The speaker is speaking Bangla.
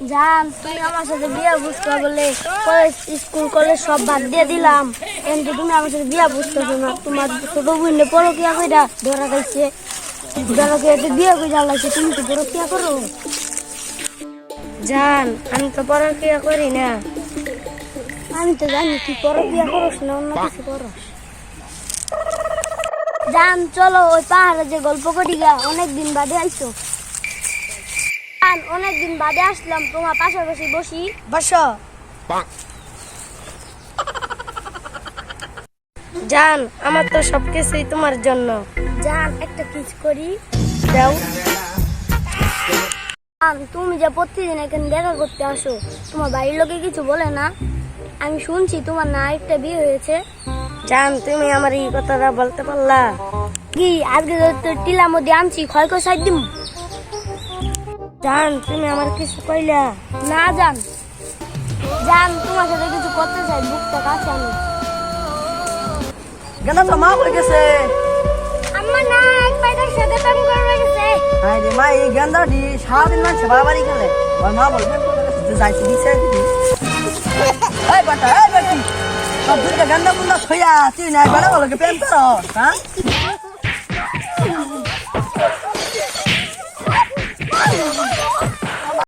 জান তুমি আমার সাথে বিয়ে বুঝতে বলে কলেজ স্কুল কলেজ সব বাদ দিয়ে দিলাম, কিন্তু তুমি আমার সাথে বিয়ে বুঝতেছো না। তোমার ছোট বোনে পরকিয়া কইরা ধরা খাইছে, ধরা খেয়ে বিয়ে কইরা লাগছে, তুমি তো পরকিয়া করো। জান আমি তো পরকিয়া করি না। আমি তো জানি তুই পরকিয়া করস না, অন্য কিছু করস। জান চলো ওই পাহাড়ে যে গল্প করি গা, অনেকদিন বাদে আইছো। জান অনেকদিন বাদে আসলাম, তোমার পাশাপাশি বসি। বসো। জান আমার তো সবকিছুই তোমার জন্য। জান একটা কিস করি। দাও। জান তুমি যে প্রতিদিন এখানে দেখা করতে আসো, তোমার বাড়ির লোকে কিছু বলে না? আমি শুনছি তোমার না একটা বিয়ে হয়েছে। জান তুমি আমার এই কথাটা বলতে পারলা? কি আজকে তো টিলা মধ্যে আনছি, ক্ষয় করে সাইড দিম। জান তুমি আমার কিছু কইলা না জান, জান তোমার সাথে কিছু করতে চাই, বুকটা কাছে আমি। গেন্দা তো মা হয়ে গেছে। আম্মা না এক বাইরের সাথে প্রেম করে গেছে। হাই রে মা, এই গেন্দাটি সারাদিন মানুষে বাড়াবাড়ি খেলে, ওর মা বলবে যাইছে দিছে। এই বাটা, এই বাটি সব দুইটা গেন্দা বুন্দা থইয়া তুই না বেড়া বলকে প্রেম করো, হ্যাঁ?